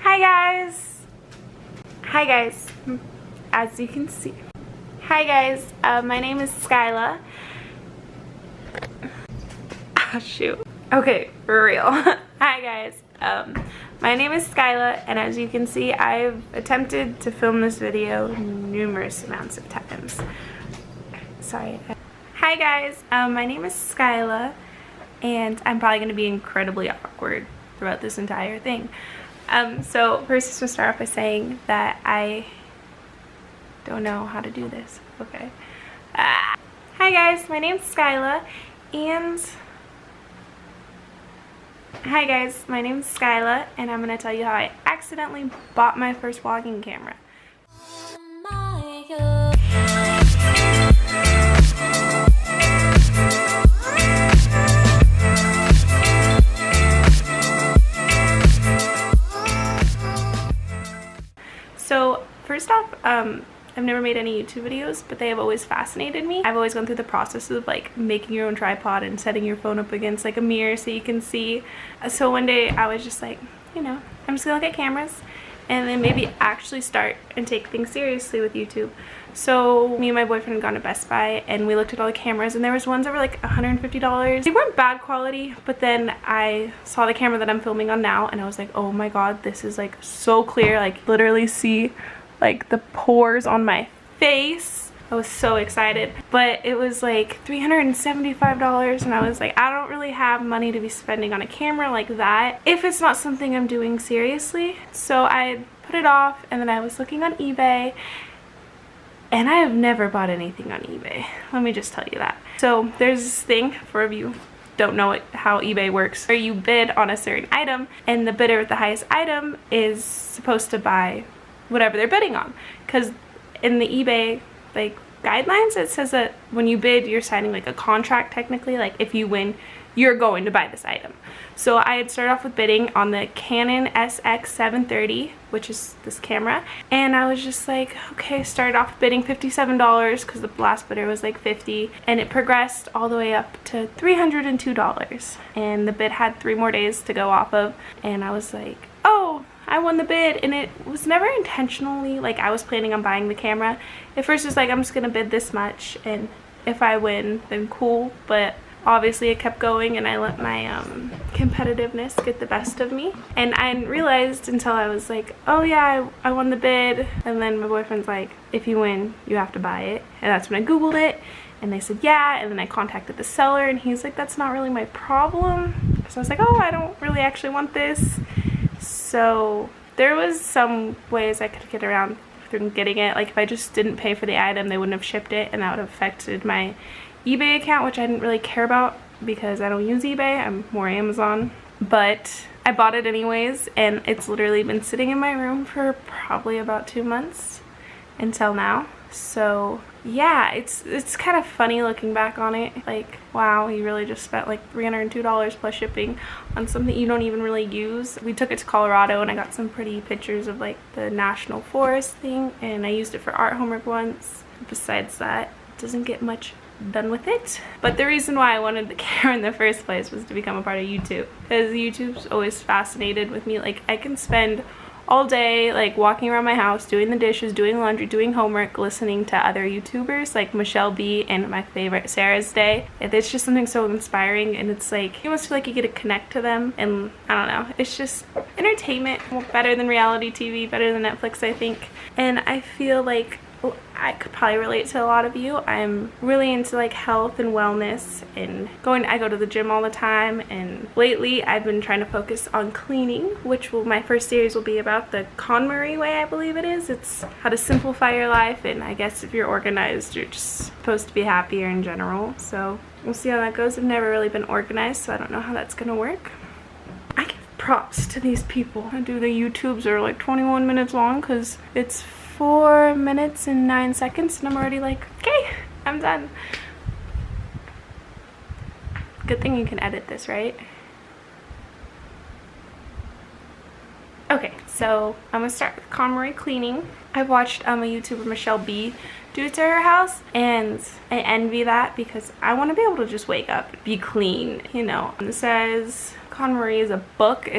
Hi guys! Hi guys, as you can see. Hi guys, my name is Skyla. Oh shoot. Okay, for real. Hi guys, my name is Skyla, and as you can see, I've attempted to film this video numerous amounts of times. Sorry. Hi guys, my name is Skyla, and I'm probably going to be incredibly awkward throughout this entire thing. So first, just to start off by saying that I don't know how to do this. Okay. Hi guys, my name's Skyla, and I'm gonna tell you how I accidentally bought my first vlogging camera. So first off, I've never made any YouTube videos, but they have always fascinated me. I've always gone through the process of like making your own tripod and setting your phone up against like a mirror so you can see. So one day I was just like, you know, I'm just gonna look at cameras and then maybe actually start and take things seriously with YouTube. So me and my boyfriend had gone to Best Buy and we looked at all the cameras, and there was ones that were like $150. They weren't bad quality, but then I saw the camera that I'm filming on now and I was like, oh my god, this is like so clear. Like literally see like the pores on my face. I was so excited, but it was like $375, and I was like, I don't really have money to be spending on a camera like that if it's not something I'm doing seriously. So I put it off, and then I was looking on eBay, and I have never bought anything on eBay. Let me just tell you that. So there's this thing, for if you don't know how eBay works, where you bid on a certain item, and the bidder with the highest item is supposed to buy whatever they're bidding on. Because in the eBay like guidelines, it says that when you bid, you're signing like a contract technically. Like if you win, you're going to buy this item. So I had started off with bidding on the Canon SX730, which is this camera, and I was just like, okay, started off bidding $57 because the last bidder was like $50, and it progressed all the way up to $302, and the bid had 3 more days to go off of, and I was like, oh, I won the bid. And it was never intentionally like I was planning on buying the camera. At first it's like, I'm just gonna bid this much, and if I win then cool, but obviously it kept going and I let my competitiveness get the best of me, and I didn't realize until I was like, oh yeah, I won the bid, and then my boyfriend's like, if you win you have to buy it, and that's when I googled it and they said yeah, and then I contacted the seller and he's like, that's not really my problem. So I was like, oh, I don't really actually want this. So there was some ways I could get around through getting it. Like if I just didn't pay for the item, they wouldn't have shipped it, and that would have affected my eBay account, which I didn't really care about because I don't use eBay, I'm more Amazon. But I bought it anyways, and it's literally been sitting in my room for probably about 2 months until now. So yeah, it's kind of funny looking back on it. Like, wow, you really just spent like $302 plus shipping on something you don't even really use. We took it to Colorado and I got some pretty pictures of like the national forest thing, and I used it for art homework once. Besides that, it doesn't get much done with it. But the reason why I wanted the camera in the first place was to become a part of YouTube, because YouTube's always fascinated with me. Like I can spend all day like walking around my house, doing the dishes, doing laundry, doing homework, listening to other YouTubers like Michelle B and my favorite Sarah's Day. It's just something so inspiring, and it's like you almost feel like you get to connect to them, and I don't know, it's just entertainment. Better than reality TV, better than Netflix, I think. And I feel like I could probably relate to a lot of you. I'm really into like health and wellness, and I go to the gym all the time, and lately I've been trying to focus on cleaning, which my first series will be about the KonMari way, I believe it is. It's how to simplify your life, and I guess if you're organized, you're just supposed to be happier in general. So we'll see how that goes. I've never really been organized, so I don't know how that's gonna work. I give props to these people who do the YouTubes are like 21 minutes long, because it's 4 minutes and 9 seconds and I'm already like, okay, I'm done. Good thing you can edit this, right? Okay, so I'm gonna start with KonMari cleaning. I've watched a YouTuber, Michelle B, do it to her house, and I envy that because I want to be able to just wake up, be clean, you know. And it says KonMari is a book.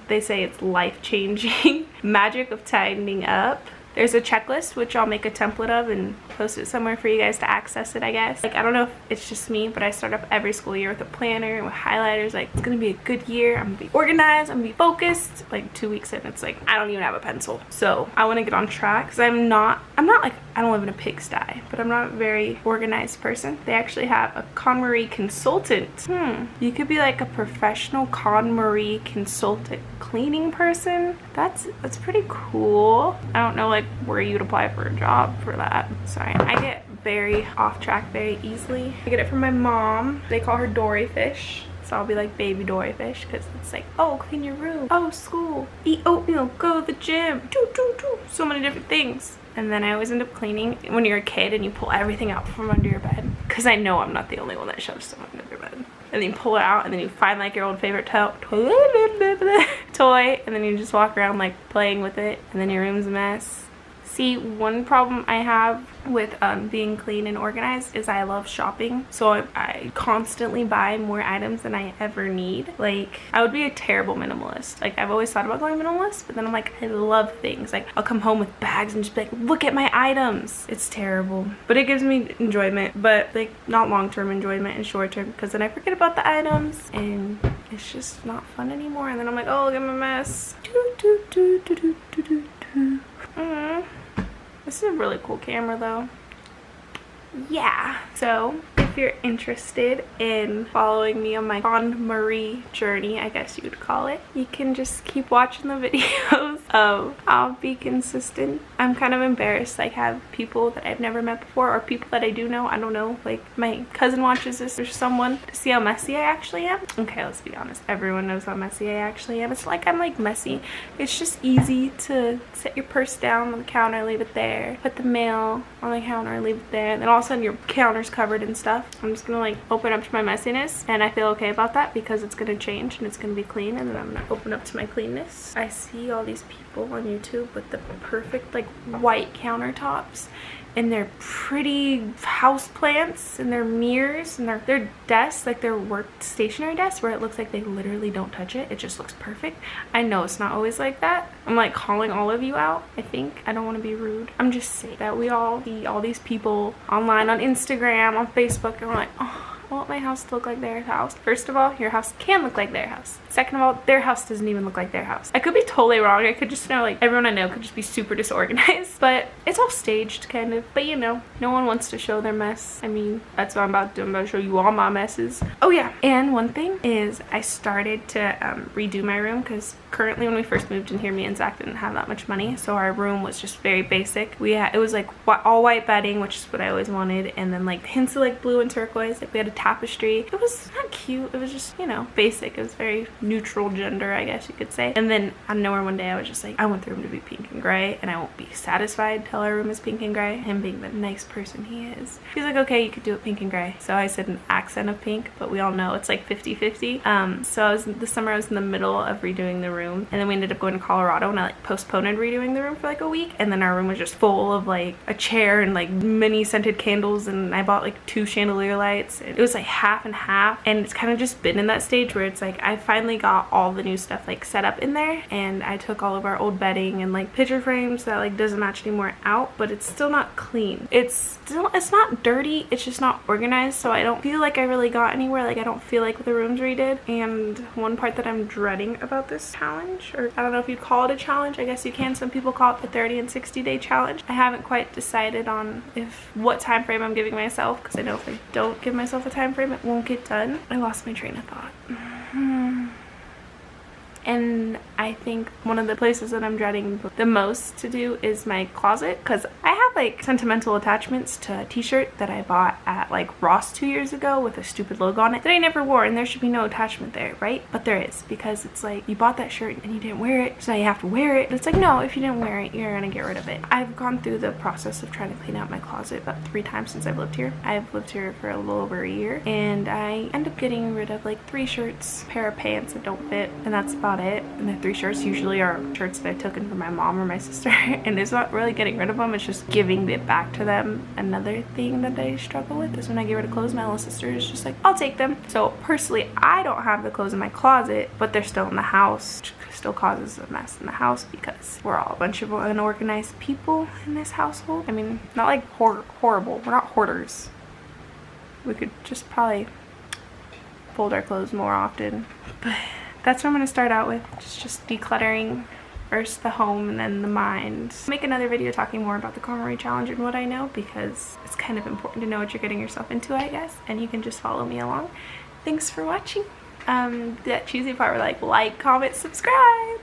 They say it's life-changing. magic of tidying up. There's a checklist, which I'll make a template of and post it somewhere for you guys to access it, I guess. Like, I don't know if it's just me, but I start up every school year with a planner, with highlighters. Like, it's gonna be a good year. I'm gonna be organized, I'm gonna be focused. Like 2 weeks in, it's like, I don't even have a pencil. So I wanna get on track, because I'm not like, I don't live in a pigsty, but I'm not a very organized person. They actually have a KonMari consultant. You could be like a professional KonMari consultant cleaning person. That's pretty cool. I don't know like where you'd apply for a job for that. Sorry, I get very off track very easily. I get it from my mom. They call her Dory Fish. So I'll be like baby Dory Fish, because it's like, oh, clean your room, oh, school, eat oatmeal, go to the gym, do so many different things. And then I always end up cleaning when you're a kid and you pull everything out from under your bed, because I know I'm not the only one that shoves stuff under their bed. And then you pull it out and then you find like your old favorite toy, and then you just walk around like playing with it, and then your room's a mess. See, one problem I have with being clean and organized is I love shopping. So I constantly buy more items than I ever need. Like, I would be a terrible minimalist. Like, I've always thought about going minimalist, but then I'm like, I love things. Like, I'll come home with bags and just be like, look at my items. It's terrible. But it gives me enjoyment, but like not long-term enjoyment and short-term, because then I forget about the items and it's just not fun anymore. And then I'm like, oh, look at my mess. This is a really cool camera though. Yeah, so if you're interested in following me on my KonMari journey, I guess you would call it, you can just keep watching the videos. I'll be consistent. I'm kind of embarrassed, like, have people that I've never met before, or people that I do know, I don't know, like my cousin watches this or someone, to see how messy I actually am. Okay, let's be honest, everyone knows how messy I actually am. It's like I'm like messy. It's just easy to set your purse down on the counter, leave it there, put the mail on the counter, leave it there, and then all of a sudden your counter's covered in stuff. I'm just gonna like open up to my messiness, and I feel okay about that because it's gonna change and it's gonna be clean, and then I'm gonna open up to my cleanness. I see all these people on YouTube with the perfect like white countertops and their pretty house plants and their mirrors and their desks, like their work stationary desks, where it looks like they literally don't touch it. It just looks perfect. I know it's not always like that. I'm like calling all of you out, I think. I don't want to be rude. I'm just saying that we all see all these people online, on Instagram, on Facebook, and we're like, oh, I want my house to look like their house. First of all, your house can look like their house. Second of all, their house doesn't even look like their house. I could be totally wrong. I could just know, like, everyone I know could just be super disorganized. But it's all staged, kind of. But you know, no one wants to show their mess. I mean, that's what I'm about to do. I'm about to show you all my messes. Oh yeah, and one thing is I started to redo my room, because currently when we first moved in here, me and Zach didn't have that much money. So our room was just very basic. It was like all white bedding, which is what I always wanted. And then like hints of like blue and turquoise. Like we had a tapestry. It was not cute. It was just, you know, basic. It was very neutral gender, I guess you could say. And then out of nowhere one day I was just like, I want the room to be pink and gray, and I won't be satisfied till our room is pink and gray. Him being the nice person he is, he's like, okay, you could do it pink and gray. So I said an accent of pink, but we all know it's like 50-50. So this summer I was in the middle of redoing the room, and then we ended up going to Colorado, and I like postponed redoing the room for like a week, and then our room was just full of like a chair and like mini scented candles, and I bought like 2 chandelier lights. It was like half and half, and it's kind of just been in that stage where it's like I finally got all the new stuff like set up in there, and I took all of our old bedding and like picture frames that like doesn't match anymore out, but it's still not clean. It's not dirty, it's just not organized, so I don't feel like I really got anywhere. Like I don't feel like the room's redid. And one part that I'm dreading about this challenge, or I don't know if you'd call it a challenge, I guess you can, some people call it the 30 and 60 day challenge. I haven't quite decided on what time frame I'm giving myself, because I know if I don't give myself a time frame it won't get done. I lost my train of thought. And I think one of the places that I'm dreading the most to do is my closet, because I have like sentimental attachments to a t-shirt that I bought at like Ross 2 years ago with a stupid logo on it that I never wore, and there should be no attachment there, right? But there is, because it's like you bought that shirt and you didn't wear it, so now you have to wear it. It's like, no, if you didn't wear it, you're gonna get rid of it. I've gone through the process of trying to clean out my closet about 3 times since I've lived here. I've lived here for a little over a year, and I end up getting rid of like 3 shirts, a pair of pants that don't fit, and that's about it. And they're 3 shirts usually are shirts that I took in from my mom or my sister, and it's not really getting rid of them, it's just giving it back to them. Another thing that I struggle with is when I get rid of clothes, my little sister is just like, I'll take them. So personally, I don't have the clothes in my closet, but they're still in the house, which still causes a mess in the house because we're all a bunch of unorganized people in this household. I mean, not like horrible, we're not hoarders. We could just probably fold our clothes more often, but that's what I'm going to start out with, just decluttering. First the home and then the mind. I'll make another video talking more about the KonMari challenge and what I know, because it's kind of important to know what you're getting yourself into, I guess, and you can just follow me along. Thanks for watching. That cheesy part where like, comment, subscribe.